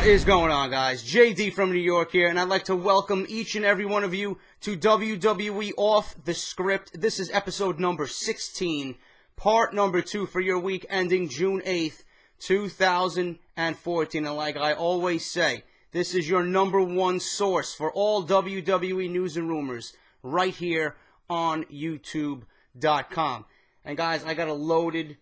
What is going on, guys? JD from New York here, and I'd like to welcome each and every one of you to WWE Off The Script. This is episode number 16, part number 2 for your week ending June 8th, 2014. And like I always say, this is your number one source for all WWE news and rumors right here on YouTube.com. And guys, I got a loaded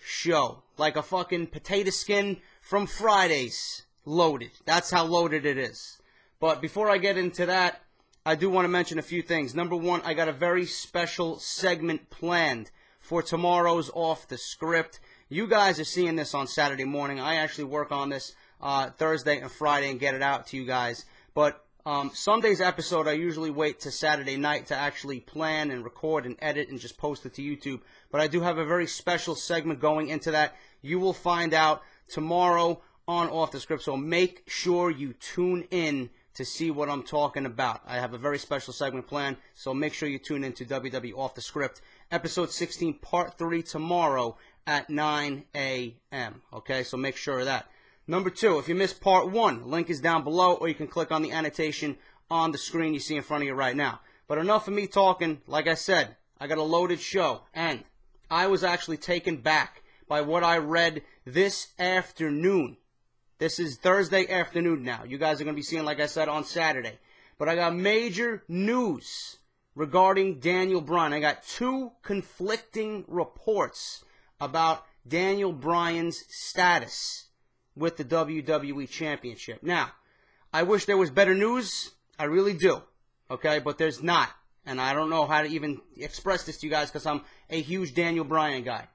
show. Like a fucking potato skin from Fridays. Loaded. That's how loaded it is. But before I get into that, I do want to mention a few things. Number one, I got a very special segment planned for tomorrow's Off The Script. You guys are seeing this on Saturday morning. I actually work on this Thursday and Friday and get it out to you guys. But Sunday's episode, I usually wait to Saturday night to actually plan and record and edit and just post it to YouTube. But I do have a very special segment going into that. You will find out tomorrow on Off The Script, so make sure you tune in to see what I'm talking about. I have a very special segment planned, so make sure you tune in to WWE Off The Script, episode 16, part 3, tomorrow at 9 a.m. Okay, so make sure of that. Number 2, if you missed part 1, link is down below, or you can click on the annotation on the screen you see in front of you right now. But enough of me talking. Like I said, I got a loaded show, and I was actually taken back by what I read this afternoon. This is Thursday afternoon now. You guys are going to be seeing, like I said, on Saturday. But I got major news regarding Daniel Bryan. I got 2 conflicting reports about Daniel Bryan's status with the WWE Championship. Now, I wish there was better news. I really do. Okay, but there's not. And I don't know how to even express this to you guys because I'm a huge Daniel Bryan guy.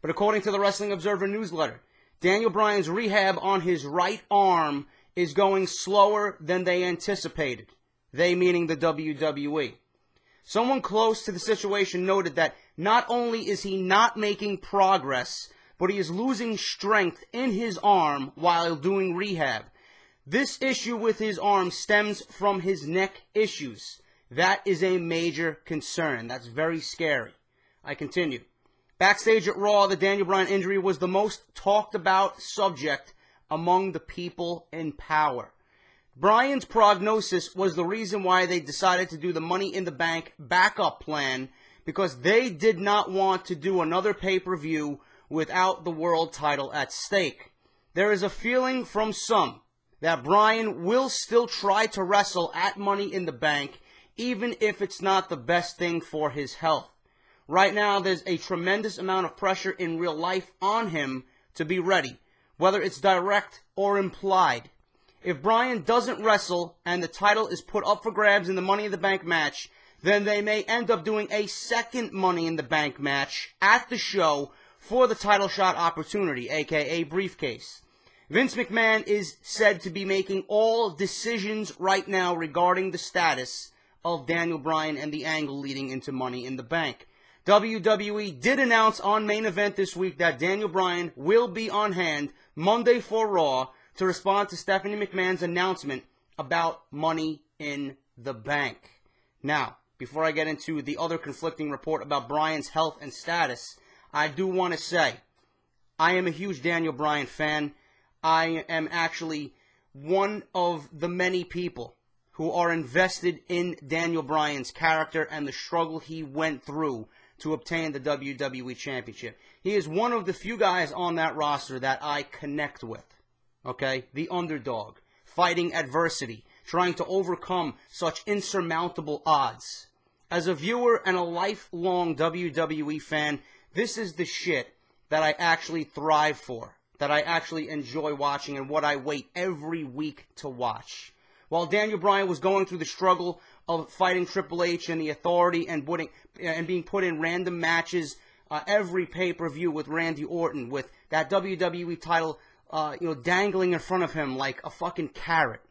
But according to the Wrestling Observer newsletter, Daniel Bryan's rehab on his right arm is going slower than they anticipated. They meaning the WWE. Someone close to the situation noted that not only is he not making progress, but he is losing strength in his arm while doing rehab. This issue with his arm stems from his neck issues. That is a major concern. That's very scary. I continue. Backstage at Raw, the Daniel Bryan injury was the most talked about subject among the people in power. Bryan's prognosis was the reason why they decided to do the Money in the Bank backup plan, because they did not want to do another pay-per-view without the world title at stake. There is a feeling from some that Bryan will still try to wrestle at Money in the Bank, even if it's not the best thing for his health. Right now, there's a tremendous amount of pressure in real life on him to be ready, whether it's direct or implied. If Bryan doesn't wrestle and the title is put up for grabs in the Money in the Bank match, then they may end up doing a second Money in the Bank match at the show for the title shot opportunity, aka briefcase. Vince McMahon is said to be making all decisions right now regarding the status of Daniel Bryan and the angle leading into Money in the Bank. WWE did announce on Main Event this week that Daniel Bryan will be on hand Monday for Raw to respond to Stephanie McMahon's announcement about Money in the Bank. Now, before I get into the other conflicting report about Bryan's health and status, I do want to say, I am a huge Daniel Bryan fan. I am actually one of the many people who are invested in Daniel Bryan's character and the struggle he went through to obtain the WWE Championship. He is one of the few guys on that roster that I connect with. Okay? The underdog, fighting adversity, trying to overcome such insurmountable odds. As a viewer and a lifelong WWE fan, this is the shit that I actually thrive for, that I actually enjoy watching, and what I wait every week to watch. While Daniel Bryan was going through the struggle of fighting Triple H and the Authority and being put in random matches every pay-per-view with Randy Orton, with that WWE title dangling in front of him like a fucking carrot,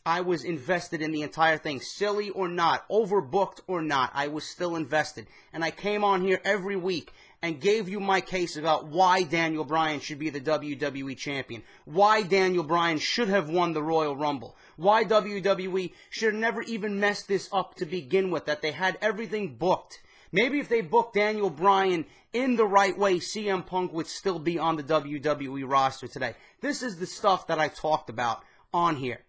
I was invested in the entire thing. Silly or not, overbooked or not, I was still invested. And I came on here every week and gave you my case about why Daniel Bryan should be the WWE Champion, why Daniel Bryan should have won the Royal Rumble, why WWE should have never even messed this up to begin with, that they had everything booked. Maybe if they booked Daniel Bryan in the right way, CM Punk would still be on the WWE roster today. This is the stuff that I talked about on here.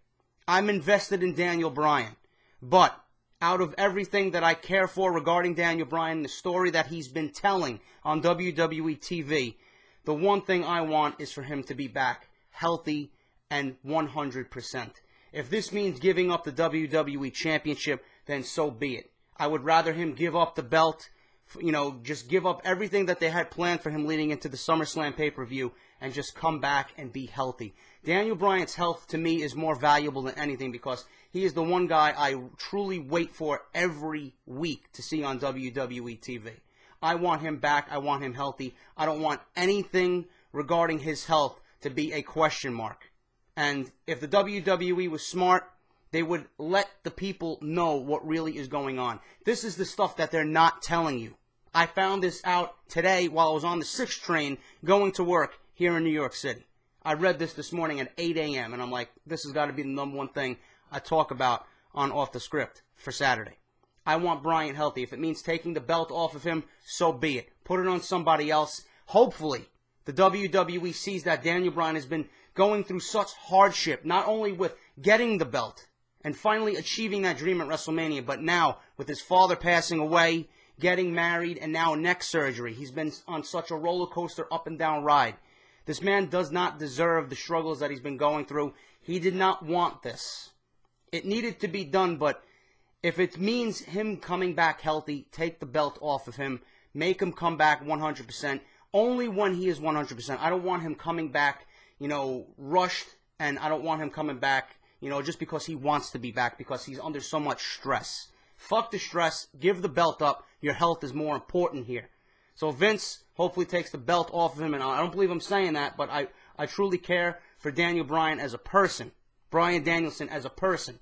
I'm invested in Daniel Bryan. But out of everything that I care for regarding Daniel Bryan, the story that he's been telling on WWE TV, the one thing I want is for him to be back healthy and 100%. If this means giving up the WWE Championship, then so be it. I would rather him give up the belt, just give up everything that they had planned for him leading into the SummerSlam pay-per-view and just come back and be healthy. Daniel Bryan's health, to me, is more valuable than anything because he is the one guy I truly wait for every week to see on WWE TV. I want him back. I want him healthy. I don't want anything regarding his health to be a question mark. And if the WWE was smart, they would let the people know what really is going on. This is the stuff that they're not telling you. I found this out today while I was on the 6 train going to work here in New York City. I read this morning at 8 a.m. and I'm like, this has got to be the number one thing I talk about on Off the Script for Saturday. I want Bryan healthy. If it means taking the belt off of him, so be it. Put it on somebody else. Hopefully, the WWE sees that Daniel Bryan has been going through such hardship, not only with getting the belt and finally achieving that dream at WrestleMania, but now with his father passing away, getting married, and now neck surgery. He's been on such a roller coaster up and down ride. This man does not deserve the struggles that he's been going through. He did not want this. It needed to be done, but if it means him coming back healthy, take the belt off of him, make him come back 100%, only when he is 100%. I don't want him coming back, rushed, and I don't want him coming back, just because he wants to be back, because he's under so much stress. Fuck the stress. Give the belt up. Your health is more important here. So Vince hopefully takes the belt off of him, and I don't believe I'm saying that, but I truly care for Daniel Bryan as a person. Bryan Danielson as a person.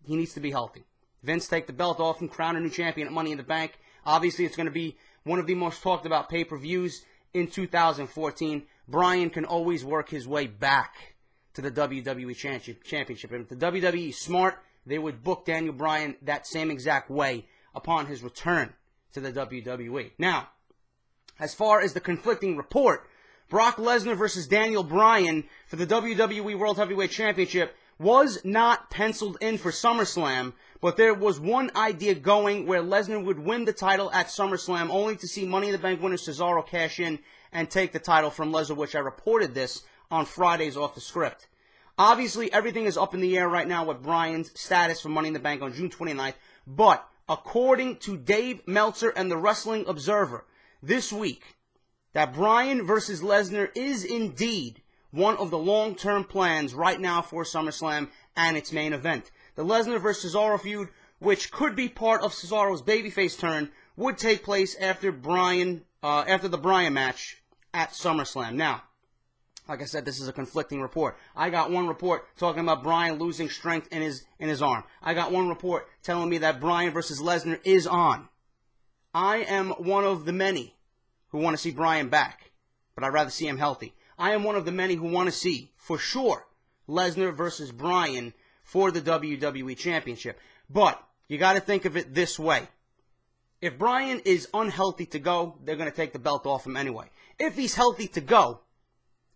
He needs to be healthy. Vince, take the belt off and crown a new champion at Money in the Bank. Obviously, it's going to be one of the most talked about pay-per-views in 2014. Bryan can always work his way back to the WWE Championship. And if the WWE is smart, they would book Daniel Bryan that same exact way upon his return to the WWE. Now, as far as the conflicting report, Brock Lesnar versus Daniel Bryan for the WWE World Heavyweight Championship was not penciled in for SummerSlam, but there was one idea going where Lesnar would win the title at SummerSlam, only to see Money in the Bank winner Cesaro cash in and take the title from Lesnar, which I reported this on Fridays Off the Script. Obviously, everything is up in the air right now with Bryan's status for Money in the Bank on June 29th, but according to Dave Meltzer and the Wrestling Observer this week, that Bryan versus Lesnar is indeed one of the long-term plans right now for SummerSlam and its main event. The Lesnar versus Cesaro feud, which could be part of Cesaro's babyface turn, would take place after the Bryan match at SummerSlam. Now, like I said, this is a conflicting report. I got one report talking about Bryan losing strength in his arm. I got one report telling me that Bryan versus Lesnar is on. I am one of the many who want to see Bryan back, but I'd rather see him healthy. I am one of the many who want to see, for sure, Lesnar versus Bryan for the WWE Championship. But you got to think of it this way. If Bryan is unhealthy to go, they're going to take the belt off him anyway. If he's healthy to go,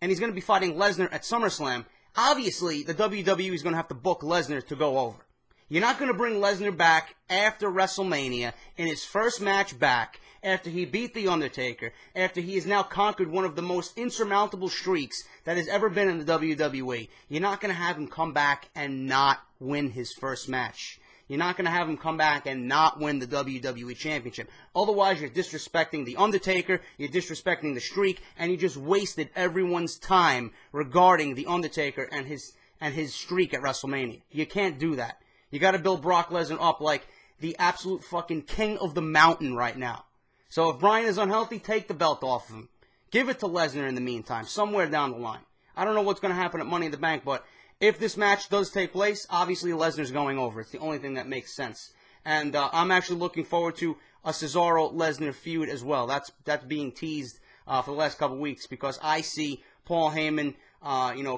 and he's going to be fighting Lesnar at SummerSlam, obviously the WWE is going to have to book Lesnar to go over. You're not going to bring Lesnar back after WrestleMania in his first match back, after he beat The Undertaker, after he has now conquered one of the most insurmountable streaks that has ever been in the WWE. You're not going to have him come back and not win his first match. You're not going to have him come back and not win the WWE Championship. Otherwise, you're disrespecting The Undertaker, you're disrespecting the streak, and you just wasted everyone's time regarding The Undertaker and his streak at WrestleMania. You can't do that. You got to build Brock Lesnar up like the absolute fucking king of the mountain right now. So if Bryan is unhealthy, take the belt off of him. Give it to Lesnar in the meantime, somewhere down the line. I don't know what's going to happen at Money in the Bank, but if this match does take place, obviously Lesnar's going over. It's the only thing that makes sense. And I'm actually looking forward to a Cesaro-Lesnar feud as well. That's being teased for the last couple weeks because I see Paul Heyman,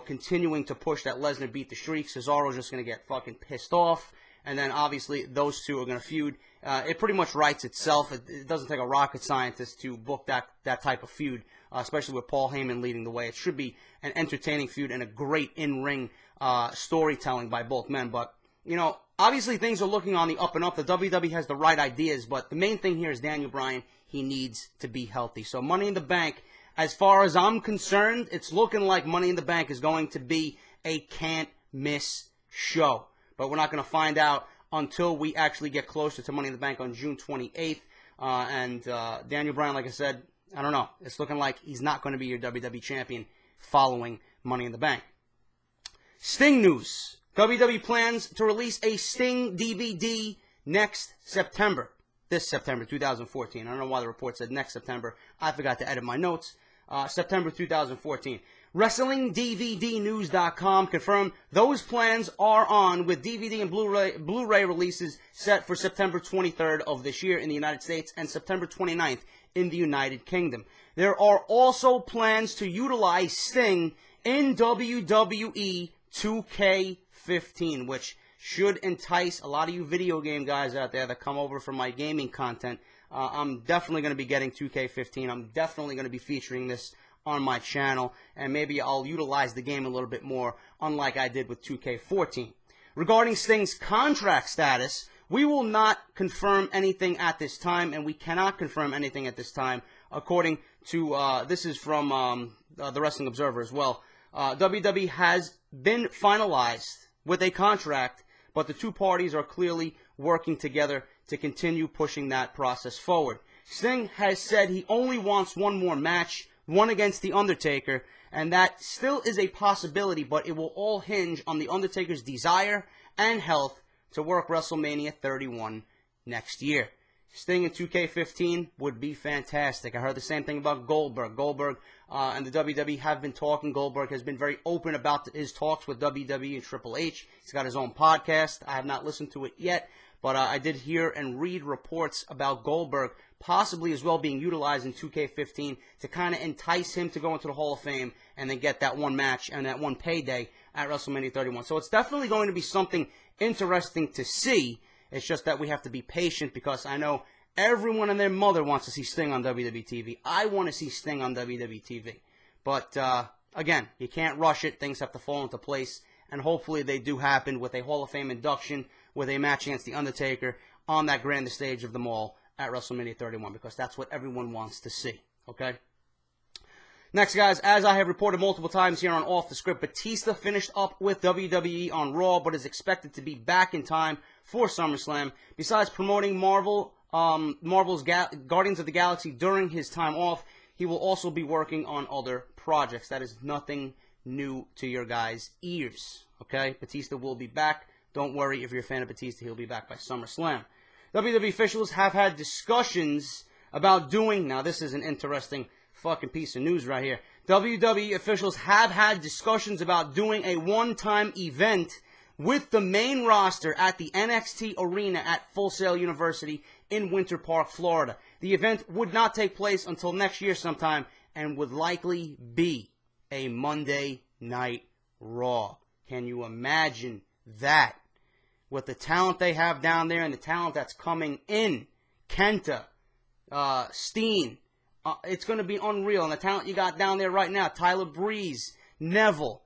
continuing to push that Lesnar beat the streak. Cesaro's just going to get fucking pissed off. And then obviously those two are going to feud it pretty much writes itself. It doesn't take a rocket scientist to book that type of feud, especially with Paul Heyman leading the way. It should be an entertaining feud and a great in-ring storytelling by both men. But, you know, obviously things are looking on the up and up. The WWE has the right ideas, but the main thing here is Daniel Bryan. He needs to be healthy. So Money in the Bank, as far as I'm concerned, it's looking like Money in the Bank is going to be a can't-miss show. But we're not going to find out until we actually get closer to Money in the Bank on June 28th. Daniel Bryan, like I said, I don't know. It's looking like he's not going to be your WWE champion following Money in the Bank. Sting news. WWE plans to release a Sting DVD next September. This September 2014. I don't know why the report said next September. I forgot to edit my notes. September 2014. WrestlingDVDnews.com confirmed those plans are on, with DVD and Blu-ray releases set for September 23rd of this year in the United States and September 29th in the United Kingdom. There are also plans to utilize Sting in WWE 2K15, which should entice a lot of you video game guys out there that come over for my gaming content. I'm definitely going to be getting 2K15. I'm definitely going to be featuring this on my channel, and maybe I'll utilize the game a little bit more, unlike I did with 2K14. Regarding Sting's contract status, we will not confirm anything at this time, and we cannot confirm anything at this time, according to, this is from the Wrestling Observer as well. WWE has been finalized with a contract, but the two parties are clearly working together to continue pushing that process forward. Sting has said he only wants one more match, one against The Undertaker, and that still is a possibility, but it will all hinge on The Undertaker's desire and health to work WrestleMania 31 next year. Sting in 2K15 would be fantastic. I heard the same thing about Goldberg. Goldberg and the WWE have been talking. Goldberg has been very open about his talks with WWE and Triple H. He's got his own podcast. I have not listened to it yet, but I did hear and read reports about Goldberg possibly as well being utilized in 2K15 to kind of entice him to go into the Hall of Fame and then get that one match and that one payday at WrestleMania 31. So it's definitely going to be something interesting to see. It's just that we have to be patient, because I know everyone and their mother wants to see Sting on WWE TV. I want to see Sting on WWE TV. But, again, you can't rush it. Things have to fall into place. And hopefully they do happen with a Hall of Fame induction, with a match against The Undertaker on that grandest stage of them all at WrestleMania 31, because that's what everyone wants to see. Okay? Next, guys, as I have reported multiple times here on Off the Script, Batista finished up with WWE on Raw, but is expected to be back in time for SummerSlam. Besides promoting Marvel's Guardians of the Galaxy during his time off, he will also be working on other projects. That is nothing new to your guys' ears. Okay? Batista will be back. Don't worry, if you're a fan of Batista, he'll be back by SummerSlam. WWE officials have had discussions about doing, now this is an interesting fucking piece of news right here. WWE officials have had discussions about doing a one-time event with the main roster at the NXT Arena at Full Sail University in Winter Park, Florida. The event would not take place until next year sometime and would likely be a Monday Night Raw. Can you imagine that? With the talent they have down there and the talent that's coming in, Kenta, Steen, it's going to be unreal. And the talent you got down there right now, Tyler Breeze, Neville,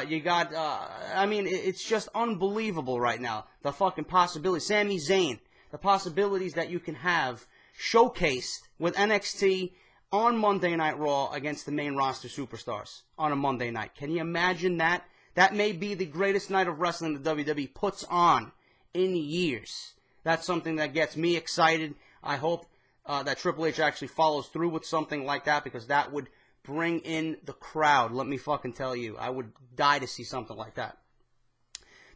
you got, I mean, it's just unbelievable right now. The fucking possibilities. Sami Zayn, the possibilities that you can have showcased with NXT on Monday Night Raw against the main roster superstars on a Monday night. Can you imagine that? That may be the greatest night of wrestling the WWE puts on in years. That's something that gets me excited. I hope that Triple H actually follows through with something like that, because that would bring in the crowd. Let me fucking tell you. I would die to see something like that.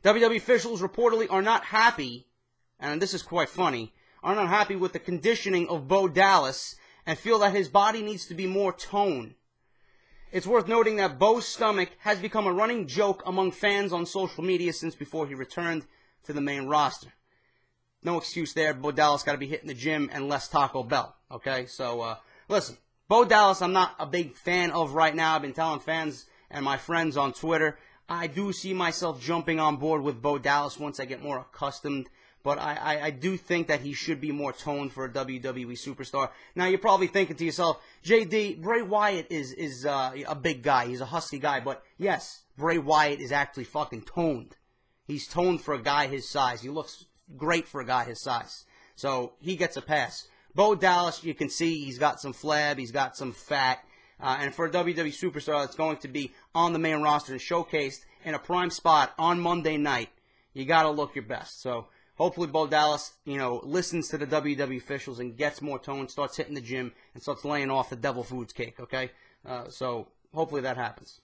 WWE officials reportedly are not happy, and this is quite funny, are not happy with the conditioning of Bo Dallas and feel that his body needs to be more toned. It's worth noting that Bo's stomach has become a running joke among fans on social media since before he returned to the main roster. No excuse there. Bo Dallas got to be hitting the gym and less Taco Bell. Okay? So, listen. Bo Dallas, I'm not a big fan of right now. I've been telling fans and my friends on Twitter, I do see myself jumping on board with Bo Dallas once I get more accustomed but I do think that he should be more toned for a WWE superstar. Now, you're probably thinking to yourself, JD, Bray Wyatt is a big guy. He's a husky guy. But, yes, Bray Wyatt is actually fucking toned. He's toned for a guy his size. He looks great for a guy his size. So, he gets a pass. Bo Dallas, you can see he's got some flab. He's got some fat. And for a WWE superstar that's going to be on the main roster and showcased in a prime spot on Monday night, you got to look your best. So, hopefully Bo Dallas, listens to the WWE officials and gets more tone, starts hitting the gym, and starts laying off the devil foods cake, okay? So, hopefully that happens.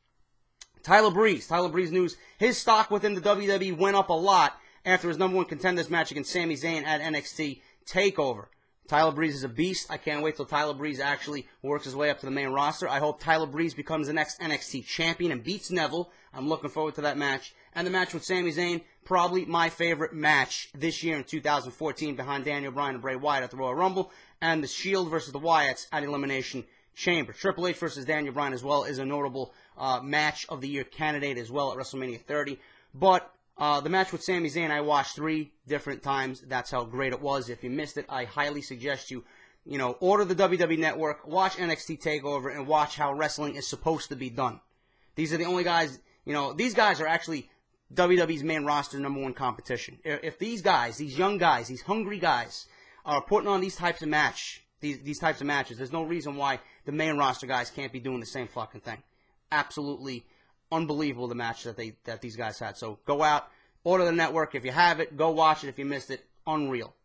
Tyler Breeze news. His stock within the WWE went up a lot after his #1 contenders match against Sami Zayn at NXT TakeOver. Tyler Breeze is a beast. I can't wait till Tyler Breeze actually works his way up to the main roster. I hope Tyler Breeze becomes the next NXT champion and beats Neville. I'm looking forward to that match. And the match with Sami Zayn, probably my favorite match this year in 2014 behind Daniel Bryan and Bray Wyatt at the Royal Rumble. And the Shield versus the Wyatts at Elimination Chamber. Triple H versus Daniel Bryan as well is a notable match of the year candidate as well at WrestleMania 30. But the match with Sami Zayn I watched 3 different times. That's how great it was. If you missed it, I highly suggest you, order the WWE Network, watch NXT TakeOver, and watch how wrestling is supposed to be done. These are the only guys, these guys are actually WWE's main roster #1 competition. If these guys, these young guys, these hungry guys are putting on these types of matches, there's no reason why the main roster guys can't be doing the same fucking thing. Absolutely unbelievable the match that these guys had. So go out, order the network. If you have it, go watch it. If you missed it, unreal.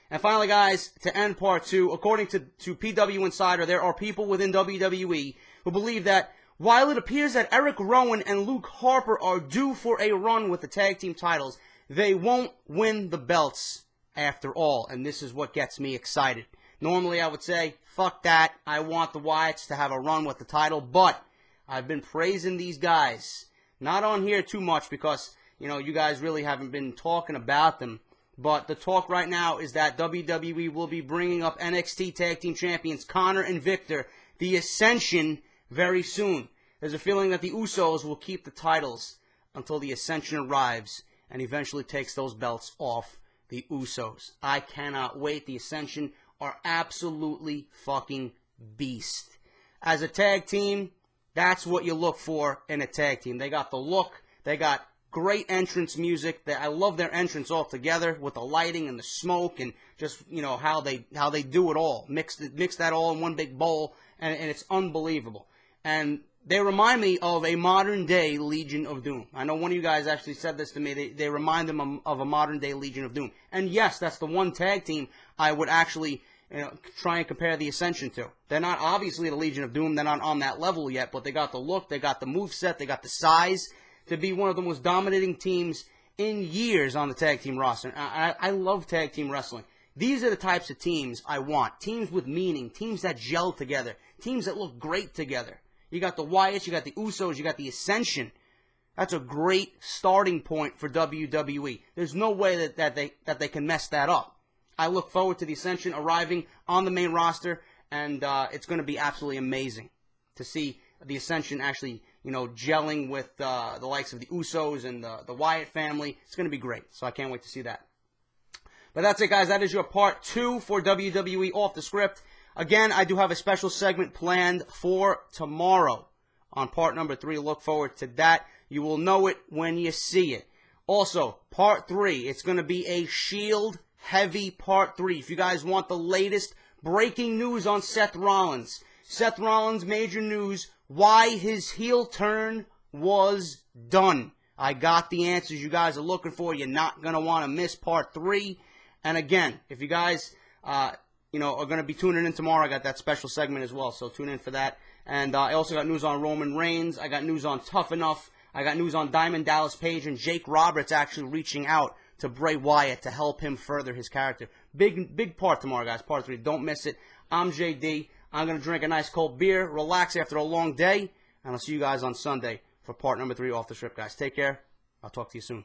And finally, guys, to end part 2, according to PW Insider, there are people within WWE who believe that while it appears that Eric Rowan and Luke Harper are due for a run with the tag team titles, they won't win the belts after all. And this is what gets me excited. Normally, I would say, fuck that. I want the Wyatts to have a run with the title, but I've been praising these guys. Not on here too much because, you guys really haven't been talking about them. But the talk right now is that WWE will be bringing up NXT Tag Team Champions Connor and Victor, the Ascension, very soon. There's a feeling that the Usos will keep the titles until the Ascension arrives and eventually takes those belts off the Usos. I cannot wait. The Ascension are absolutely fucking beast. As a tag team, that's what you look for in a tag team. They got the look. They got great entrance music. I love their entrance altogether with the lighting and the smoke and just, how they do it all. Mix that all in one big bowl, and it's unbelievable. And they remind me of a modern-day Legion of Doom. I know one of you guys actually said this to me. They remind them of a modern-day Legion of Doom. And yes, that's the one tag team I would actually try and compare the Ascension to. They're not obviously the Legion of Doom. They're not on that level yet, but they got the look, they got the moveset, they got the size to be one of the most dominating teams in years on the tag team roster. I love tag team wrestling. These are the types of teams I want. Teams with meaning, teams that gel together, teams that look great together. You got the Wyatts, you got the Usos, you got the Ascension. That's a great starting point for WWE. There's no way that they can mess that up. I look forward to the Ascension arriving on the main roster, and it's going to be absolutely amazing to see the Ascension actually, gelling with the likes of the Usos and the Wyatt family. It's going to be great, so I can't wait to see that. But that's it, guys. That is your part 2 for WWE Off The Script. Again, I do have a special segment planned for tomorrow on part number 3. Look forward to that. You will know it when you see it. Also, part 3, it's going to be a Shield heavy part 3. If you guys want the latest breaking news on Seth Rollins, major news, why his heel turn was done. I got the answers you guys are looking for. You're not going to want to miss part 3. And again, if you guys, are going to be tuning in tomorrow, I got that special segment as well, so tune in for that. And I also got news on Roman Reigns. I got news on Tough Enough. I got news on Diamond Dallas Page and Jake Roberts actually reaching out to Bray Wyatt to help him further his character. Big part tomorrow, guys. Part 3. Don't miss it. I'm JD. I'm going to drink a nice cold beer, relax after a long day, and I'll see you guys on Sunday for part number 3 Off The Script, guys. Take care. I'll talk to you soon.